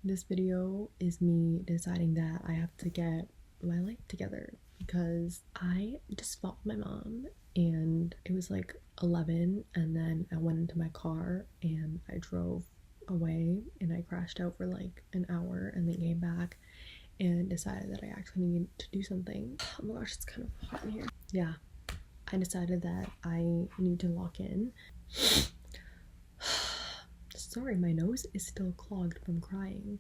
This video is me deciding that I have to get my life together because I just fought with my mom and it was like 11 and then I went into my car and I drove away and I crashed out for like an hour and then came back and decided that I actually needed to do something. Oh my gosh, it's kind of hot in here. Yeah, I decided that I need to lock in. Sorry, my nose is still clogged from crying,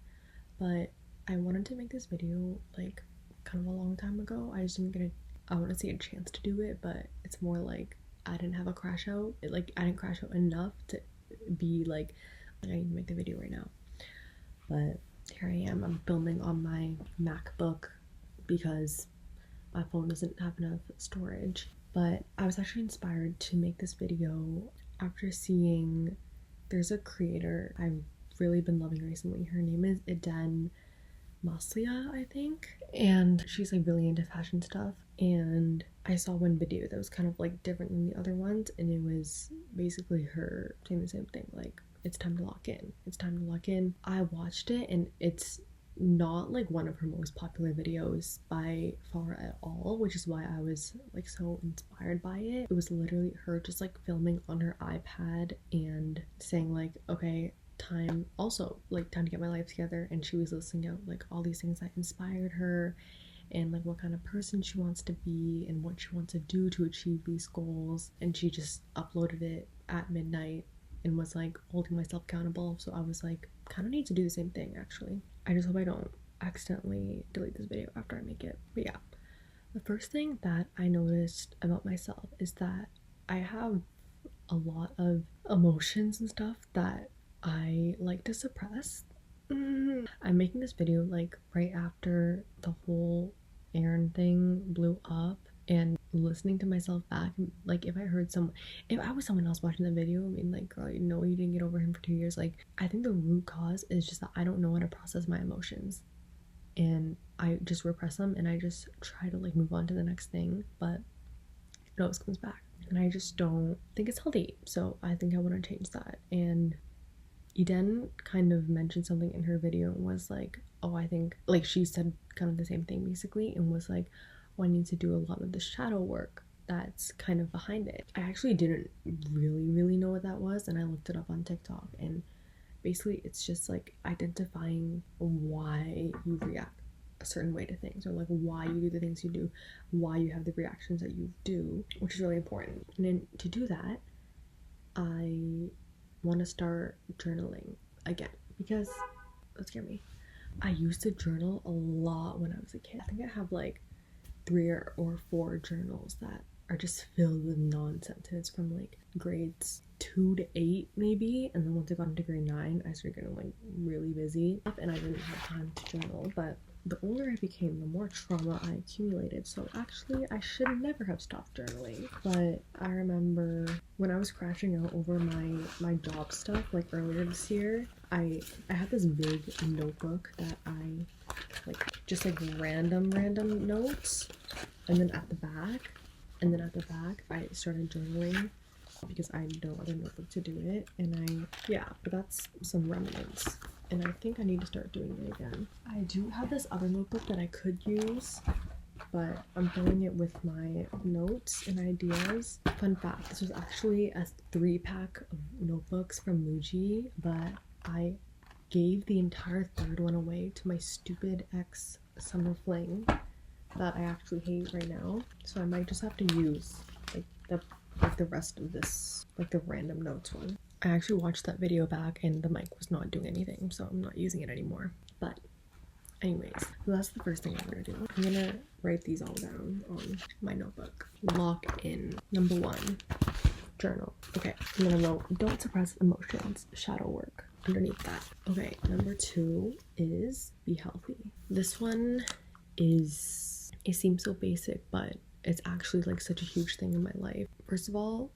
but I wanted to make this video like kind of a long time ago. I just didn't get I want to say a chance to do it, but it's more like I didn't have a crash out. I didn't crash out enough to be like I need to make the video right now. But here I am. I'm filming on my MacBook because my phone doesn't have enough storage. But I was actually inspired to make this video after seeing there's a creator I've really been loving recently. Her name is Eden Maslia, I think, and she's like really into fashion stuff. And I saw one video that was kind of like different than the other ones, and it was basically her saying the same thing, like it's time to lock in, it's time to lock in. I watched it and it's not like one of her most popular videos by far at all, which is why I was like so inspired by it. It was literally her just like filming on her iPad and saying like, okay, time to get my life together. And she was listing out like all these things that inspired her and like what kind of person she wants to be and what she wants to do to achieve these goals. And she just uploaded it at midnight and was like holding myself accountable. So I was like, kind of need to do the same thing actually. I just hope I don't accidentally delete this video after I make it. But yeah, the first thing that I noticed about myself is that I have a lot of emotions and stuff that I like to suppress. I'm making this video like right after the whole Aaron thing blew up, and listening to myself back, like if I was someone else watching the video, I mean like, girl, you know you didn't get over him for 2 years. Like I think the root cause is just that I don't know how to process my emotions and I just repress them and I just try to like move on to the next thing, but it always comes back and I just don't think it's healthy. So I think I want to change that. And Eden kind of mentioned something in her video and was like, oh, I think like she said kind of the same thing basically, and was like, oh, I need to do a lot of the shadow work that's kind of behind it. I actually didn't really know what that was, and I looked it up on TikTok, and basically it's just like identifying why you react a certain way to things, or like why you do the things you do, why you have the reactions that you do, which is really important. And then to do that, I want to start journaling again because that scared me. I used to journal a lot when I was a kid. I think I have like 3 or 4 journals that are just filled with nonsense, and it's from like grades 2 to 8 maybe, and then once I got into grade 9 I started getting like really busy and I didn't have time to journal. But the older I became, the more trauma I accumulated, so actually I should never have stopped journaling. But I remember when I was crashing out over my job stuff like earlier this year, I had this big notebook that I like just like random notes, and then at the back I started journaling because I had no other notebook to do it. And but that's some remnants, and I think I need to start doing it again. I do have this other notebook that I could use, but I'm filling it with my notes and ideas. Fun fact, this was actually a 3-pack of notebooks from Muji, but I gave the entire 3rd one away to my stupid ex summer fling that I actually hate right now. So I might just have to use like the rest of this, like the random notes one. I actually watched that video back and the mic was not doing anything, so I'm not using it anymore. But anyways, so that's the first thing I'm gonna do. I'm gonna write these all down on my notebook. Lock in. Number 1, journal. Okay, I'm gonna note, don't suppress emotions, shadow work underneath that. Okay, number 2 is be healthy. This one is, it seems so basic, but it's actually like such a huge thing in my life. First of all,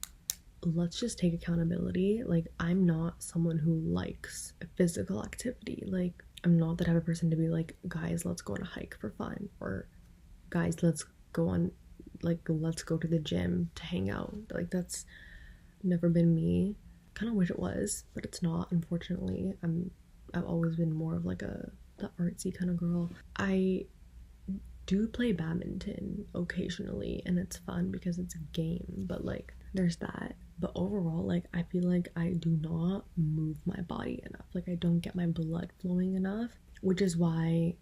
let's just take accountability. Like I'm not someone who likes physical activity. Like I'm not the type of person to be like, guys, let's go on a hike for fun, or guys, let's go to the gym to hang out. Like that's never been me. Kind of wish it was, but it's not, unfortunately. I'm I've always been more of like the artsy kind of girl. I do play badminton occasionally and it's fun because it's a game, but like there's that. But overall, like I feel like I do not move my body enough. Like I don't get my blood flowing enough, which is why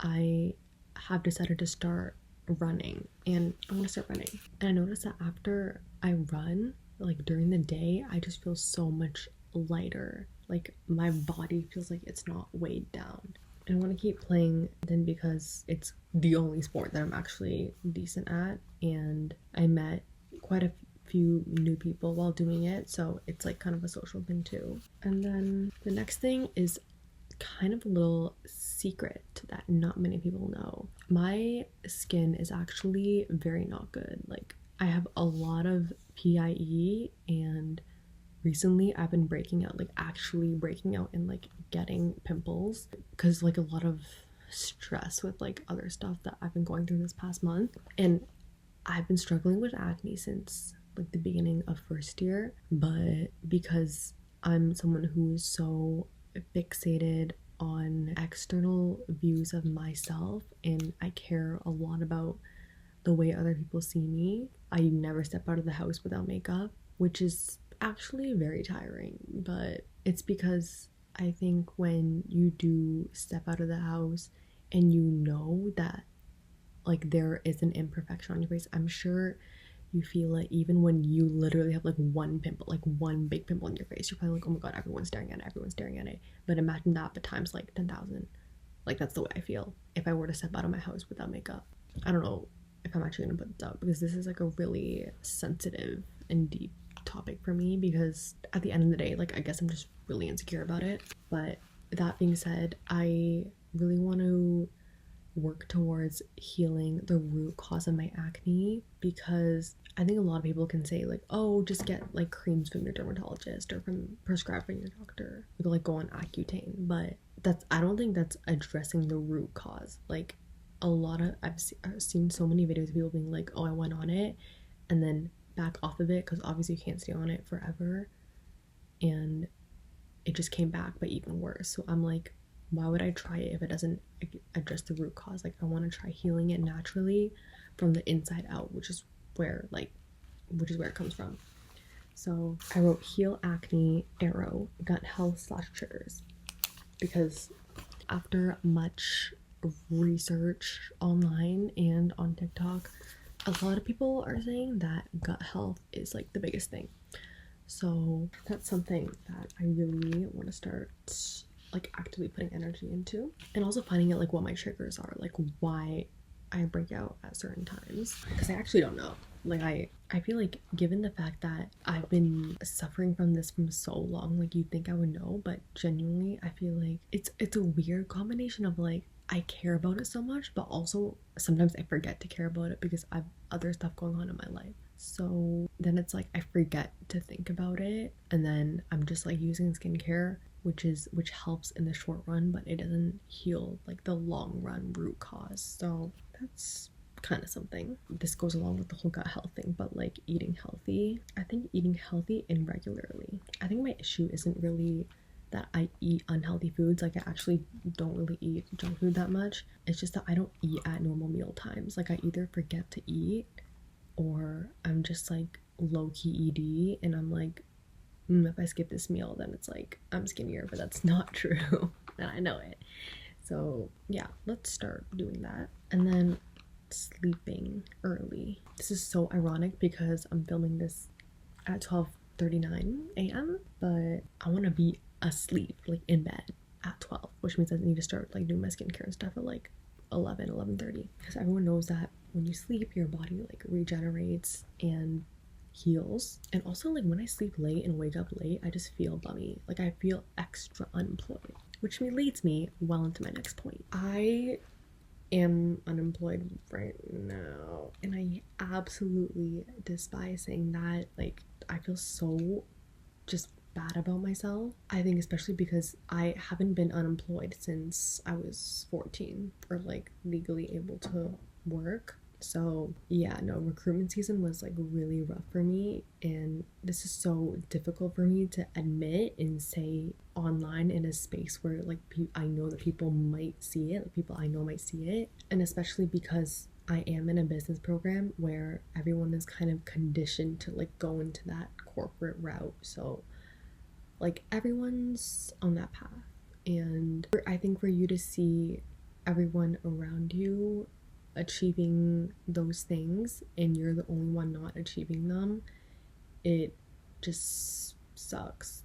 I have decided to start running, and I want to start running. And I noticed that after I run, like during the day, I just feel so much lighter. Like my body feels like it's not weighed down. And I want to keep playing then because it's the only sport that I'm actually decent at, and I met quite a few new people while doing it, so it's like kind of a social thing too. And then the next thing is kind of a little secret that not many people know. My skin is actually very not good. Like I have a lot of PIE, and recently I've been breaking out, like actually breaking out and like getting pimples because like a lot of stress with like other stuff that I've been going through this past month. And I've been struggling with acne since like the beginning of first year, but because I'm someone who is so fixated on external views of myself and I care a lot about the way other people see me, I never step out of the house without makeup, which is actually very tiring. But it's because I think when you do step out of the house and you know that like there is an imperfection on your face, I'm sure you feel it even when you literally have like one pimple, like one big pimple on your face. You're probably like, oh my god, everyone's staring at it, everyone's staring at it. But imagine that, but times like 10,000. Like that's the way I feel if I were to step out of my house without makeup. I don't know if I'm actually gonna put this out because this is like a really sensitive and deep topic for me, because at the end of the day, like I guess I'm just really insecure about it. But that being said, I really want to work towards healing the root cause of my acne, because I think a lot of people can say like, oh, just get like creams from your dermatologist or from prescribed from your doctor, like go on Accutane. But I don't think that's addressing the root cause. Like a lot of I've seen so many videos of people being like, oh, I went on it and then back off of it because obviously you can't stay on it forever, and it just came back but even worse. So I'm like, why would I try it if it doesn't address the root cause? Like I want to try healing it naturally from the inside out, which is where it comes from. So I wrote heal acne, arrow, gut health / triggers, because after much research online and on TikTok, a lot of people are saying that gut health is like the biggest thing. So that's something that I really want to start like actively putting energy into, and also finding out like what my triggers are, like why I break out at certain times, because I actually don't know. Like I feel like given the fact that I've been suffering from this from so long, like you'd think I would know, but genuinely I feel like it's a weird combination of like I care about it so much, but also sometimes I forget to care about it because I've other stuff going on in my life. So then it's like I forget to think about it, and then I'm just like using skincare, which helps in the short run, but it doesn't heal like the long run root cause. So that's kind of something. This goes along with the whole gut health thing, but like eating healthy. I think eating healthy and regularly. I think my issue isn't really that I eat unhealthy foods. Like I actually don't really eat junk food that much. It's just that I don't eat at normal meal times. Like I either forget to eat or I'm just like low-key ED and I'm like, if I skip this meal then it's like I'm skinnier, but that's not true and I know it. So yeah, let's start doing that. And then sleeping early. This is so ironic because I'm filming this at 12:39 a.m. but I want to be asleep, like in bed at 12, which means I need to start like doing my skincare and stuff at like 11:30, because everyone knows that when you sleep your body like regenerates and heals. And also like when I sleep late and wake up late, I just feel bummy, like I feel extra unemployed, which leads me well into my next point. I am unemployed right now and I absolutely despise saying that. Like I feel so just bad about myself. I think especially because I haven't been unemployed since I was 14, or like legally able to work. So yeah, no, recruitment season was like really rough for me, and this is so difficult for me to admit and say online in a space where like I know that people might see it, like people I know might see it, and especially because I am in a business program where everyone is kind of conditioned to like go into that corporate route. So like everyone's on that path, and I think for you to see everyone around you achieving those things and you're the only one not achieving them, it just sucks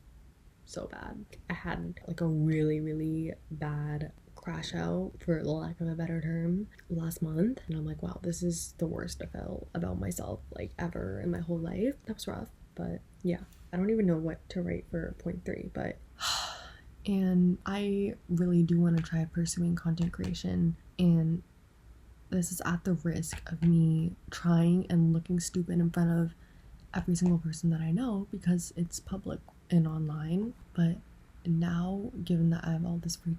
so bad. I had like a really bad crash out, for lack of a better term, last month, and I'm like, wow, this is the worst I felt about myself like ever in my whole life. That was rough. But yeah, I don't even know what to write for point 3, but and I really do want to try pursuing content creation, and this is at the risk of me trying and looking stupid in front of every single person that I know because it's public and online. But now, given that I have all this free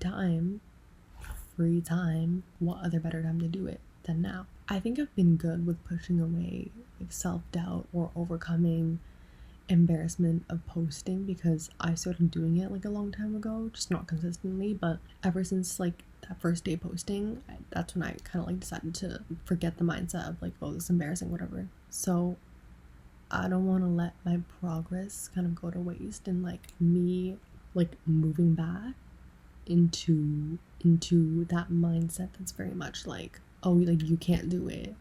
time, what other better time to do it than now? I think I've been good with pushing away like self-doubt or overcoming embarrassment of posting, because I started doing it like a long time ago, just not consistently, but ever since like that first day posting, that's when I kind of like decided to forget the mindset of like, oh, this is embarrassing, whatever. So I don't want to let my progress kind of go to waste, and like me like moving back into that mindset that's very much like, oh, like you can't do it.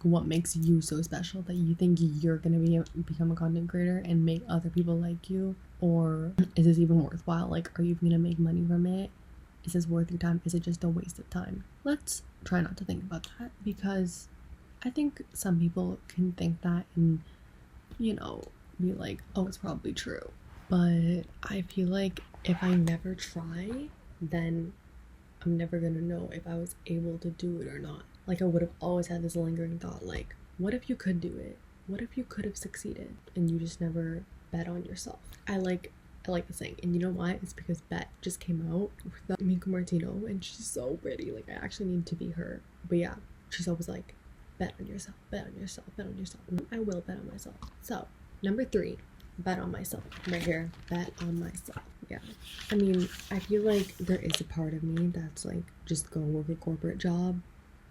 What makes you so special that you think you're gonna become a content creator and make other people like you? Or is this even worthwhile? Like, are you even gonna make money from it? Is this worth your time? Is it just a waste of time? Let's try not to think about that, because I think some people can think that and, you know, be like, oh, it's probably true. But I feel like if I never try, then I'm never gonna know if I was able to do it or not. Like, I would have always had this lingering thought, like, what if you could do it? What if you could have succeeded and you just never bet on yourself? I like the saying, and you know why? It's because Bet just came out with Mika Martino, and she's so pretty. Like, I actually need to be her. But yeah, she's always like, bet on yourself, bet on yourself, bet on yourself. I will bet on myself. So, number 3, bet on myself. Right here, bet on myself. Yeah. I mean, I feel like there is a part of me that's like, just go work a corporate job.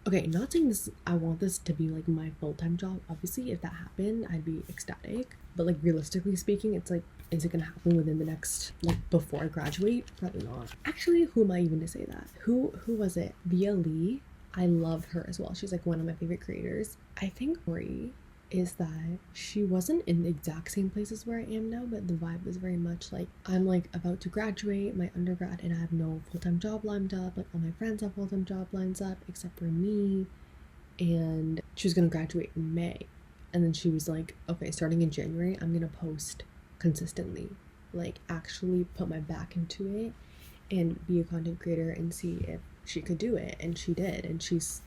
Okay, not saying this, I want this to be like my full-time job. Obviously, if that happened, I'd be ecstatic. But like realistically speaking, it's like, is it gonna happen within the next, like before I graduate? Probably not. Actually, who am I even to say that? Who was it? Via Lee. I love her as well. She's like one of my favorite creators. I think Brie is that she wasn't in the exact same places where I am now, but the vibe was very much like, I'm like about to graduate my undergrad and I have no full-time job lined up. Like all my friends have full-time job lines up except for me, and she was gonna graduate in May, and then she was like, okay, starting in January I'm gonna post consistently, like actually put my back into it and be a content creator and see if she could do it. And she did, and she's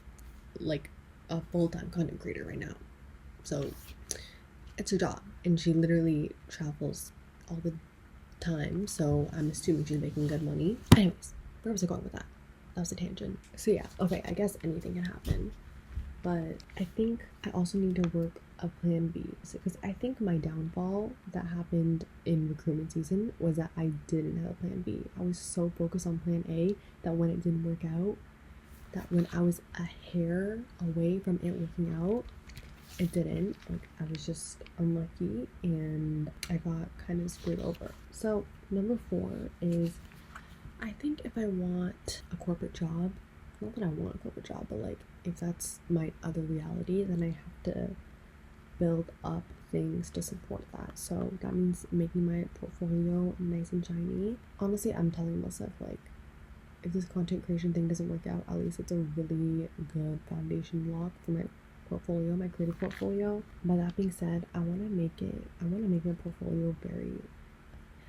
like a full-time content creator right now. So it's her job, and she literally travels all the time, so I'm assuming she's making good money. Anyways, where was I going with that? That was a tangent. So yeah, okay, I guess anything can happen, but I think I also need to work a plan B, because I think my downfall that happened in recruitment season was that I didn't have a plan B. I was so focused on plan A that when it didn't work out, that when I was a hair away from it working out, it didn't. Like, I was just unlucky and I got kind of screwed over. So number 4 is, I think if I want a corporate job, not that I want a corporate job, but like if that's my other reality, then I have to build up things to support that. So that means making my portfolio nice and shiny. Honestly, I'm telling myself, like, if this content creation thing doesn't work out, at least it's a really good foundation block for my portfolio, my creative portfolio. By that being said, I want to make my portfolio very,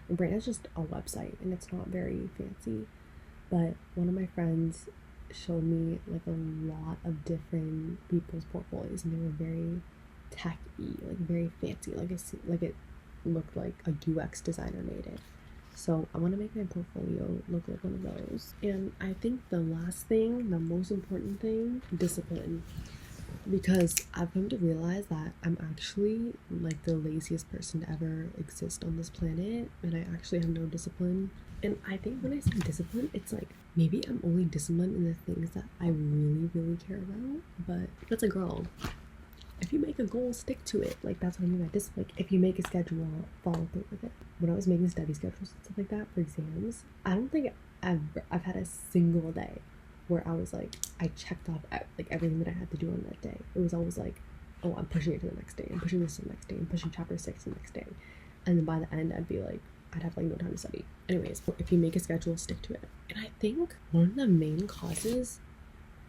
right now it's just a website and it's not very fancy, but one of my friends showed me like a lot of different people's portfolios, and they were very tech-y, like very fancy, like it looked like a UX designer made it. So I want to make my portfolio look like one of those. And I think the last thing, the most important thing, discipline. because I've come to realize that I'm actually like the laziest person to ever exist on this planet, and I actually have no discipline. And I think when I say discipline, it's like maybe I'm only disciplined in the things that I really, really care about. But that's a girl. If you make a goal, stick to it. Like, that's what I mean by discipline. Like, if you make a schedule, follow through with it. When I was making study schedules and stuff like that for exams, I don't think I've had a single day where I was like, I checked off like everything that I had to do on that day. It was always like, oh, I'm pushing it to the next day. I'm pushing this to the next day. I'm pushing chapter 6 to the next day. And then by the end, I'd be like, I'd have like no time to study. Anyways, if you make a schedule, stick to it. And I think one of the main causes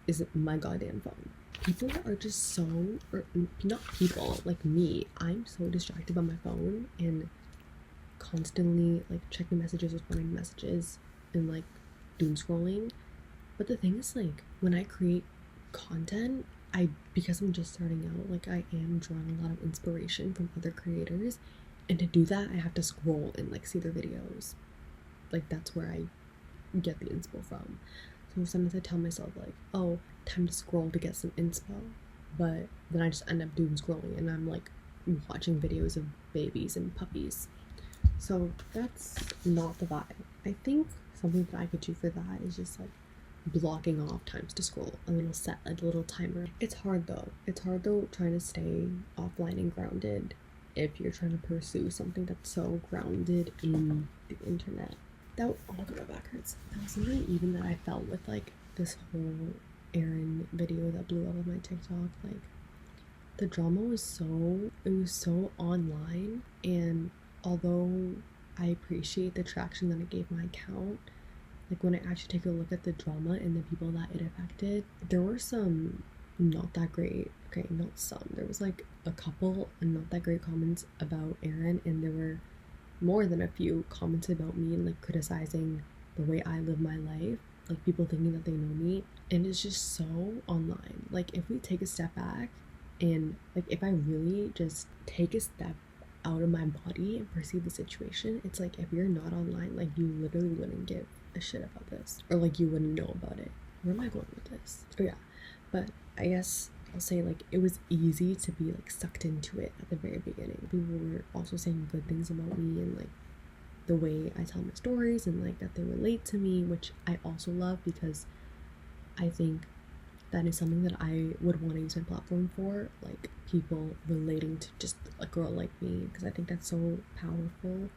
is my goddamn phone. People are just so, or not people, like me, I'm so distracted by my phone and constantly like checking messages, responding to messages, and like doom scrolling. But the thing is, like, when I create content, because I'm just starting out, like, I am drawing a lot of inspiration from other creators, and to do that I have to scroll and like see their videos. Like, that's where I get the inspo from. So sometimes I tell myself like, oh, time to scroll to get some inspo, but then I just end up doom scrolling and I'm like watching videos of babies and puppies. So that's not the vibe. I think something that I could do for that is just like blocking off times to scroll, a little set, a little timer. It's hard though trying to stay offline and grounded if you're trying to pursue something that's so grounded in the internet. Oh my god, my back hurts. That was something even that I felt with like this whole Aaron video that blew up on my TikTok. Like, the drama was so online, and although I appreciate the traction that it gave my account, like when I actually take a look at the drama and the people that it affected, there were some not that great, okay, not some, there was like a couple not that great comments about Aaron, and there were more than a few comments about me and like criticizing the way I live my life, like people thinking that they know me. And it's just so online. Like, if we take a step back and like if I really just take a step out of my body and perceive the situation, it's like if you're not online, like you literally wouldn't give a shit about this, or like you wouldn't know about it. Where am I going with this? Oh yeah, but I guess I'll say like it was easy to be like sucked into it at the very beginning. People were also saying good things about me and like the way I tell my stories and like that they relate to me, which I also love because I think that is something that I would want to use my platform for, like people relating to just a girl like me, because I think that's so powerful.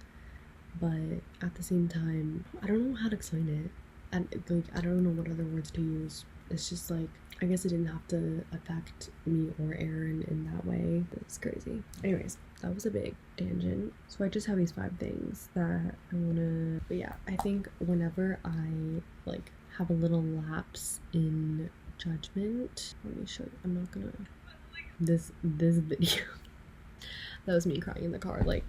But at the same time, I don't know how to explain it, and like I don't know what other words to use. It's just like, I guess it didn't have to affect me or Aaron in that way. It's crazy. Anyways, that was a big tangent. So I just have these 5 things that I wanna, but yeah, I think whenever I like have a little lapse in judgment, let me show you. I'm not gonna, this video that was me crying in the car like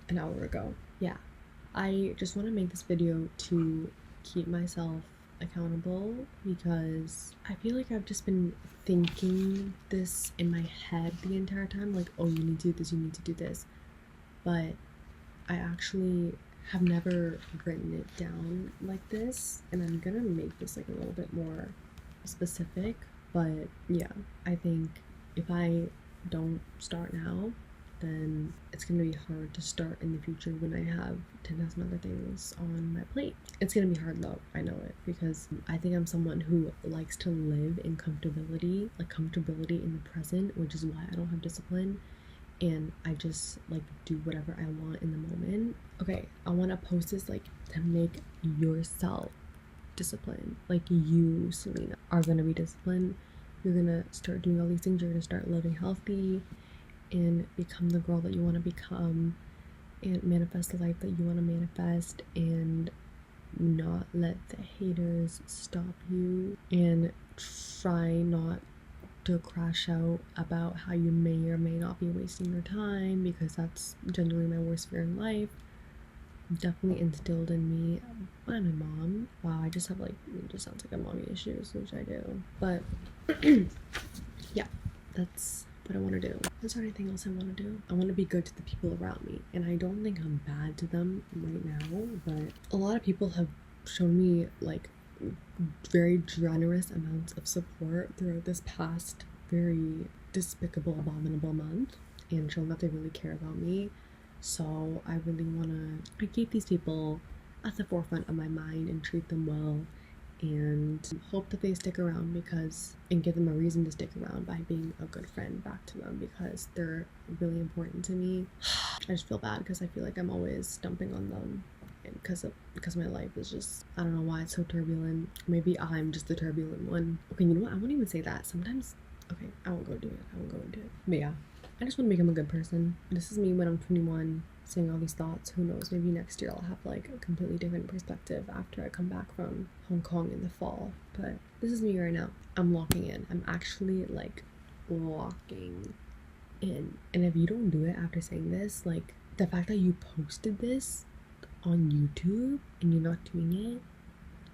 an hour ago. Yeah, I just want to make this video to keep myself accountable, because I feel like I've just been thinking this in my head the entire time, like, oh, you need to do this, you need to do this, but I actually have never written it down like this, and I'm gonna make this like a little bit more specific. But yeah, I think if I don't start now, then it's gonna be hard to start in the future when I have 10,000 other things on my plate. It's gonna be hard though, I know it, because I think I'm someone who likes to live in comfortability, like comfortability in the present, which is why I don't have discipline, and I just like do whatever I want in the moment. Okay, I want to post this like to make yourself disciplined. Like, you, Selena, are gonna be disciplined. You're gonna start doing all these things. You're gonna start living healthy and become the girl that you want to become, and manifest the life that you want to manifest, and not let the haters stop you, and try not to crash out about how you may or may not be wasting your time, because that's generally my worst fear in life. Definitely instilled in me by my mom. Wow, I just have like, it just sounds like a mommy issues, which I do. But yeah, that's what I want to do. Is there anything else I want to do? I want to be good to the people around me, and I don't think I'm bad to them right now, but a lot of people have shown me like very generous amounts of support throughout this past very despicable, abominable month and showing that they really care about me. So I really want to keep these people at the forefront of my mind and treat them well and hope that they stick around and give them a reason to stick around by being a good friend back to them because they're really important to me. I just feel bad because I feel like I'm always dumping on them because my life is just, I don't know why it's so turbulent. Maybe I'm just the turbulent one. Okay, you know what? I won't even say that. Sometimes, okay, I won't go do it. I won't go into it. But yeah, I just want to become a good person. This is me when I'm 21, saying all these thoughts. Who knows? Maybe next year I'll have like a completely different perspective after I come back from Hong Kong in the fall. But this is me right now. I'm locking in. I'm actually like locking in. And if you don't do it after saying this, like the fact that you posted this on YouTube and you're not doing it,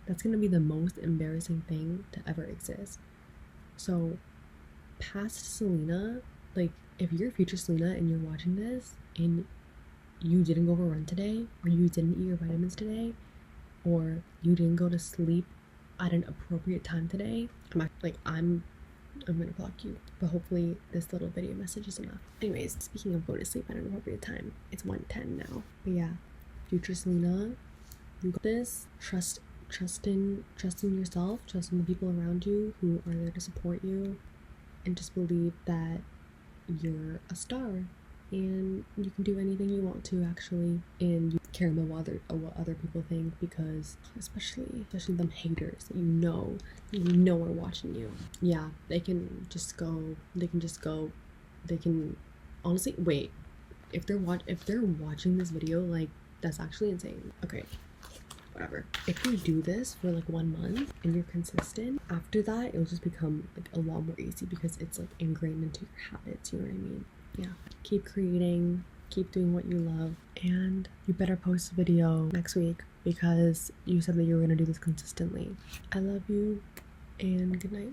that's gonna be the most embarrassing thing to ever exist. So past Selena, like if you're future Selena and you're watching this and you didn't go for a run today, or you didn't eat your vitamins today, or you didn't go to sleep at an appropriate time today, I'm gonna block you. But hopefully this little video message is enough. Anyways, speaking of going to sleep at an appropriate time, it's 1:10 now. But yeah, future Selena, you got this. Trust in yourself, trust in the people around you who are there to support you, and just believe that you're a star and you can do anything you want to actually, and you care about what other people think, because especially them haters that you know are watching you. Yeah, they can honestly wait, if they're watching this video, like that's actually insane. Okay, whatever. If you do this for like 1 month and you're consistent, after that it'll just become like a lot more easy because it's like ingrained into your habits, you know what I mean? Yeah, keep creating, keep doing what you love, and you better post a video next week because you said that you were going to do this consistently. I love you and good night.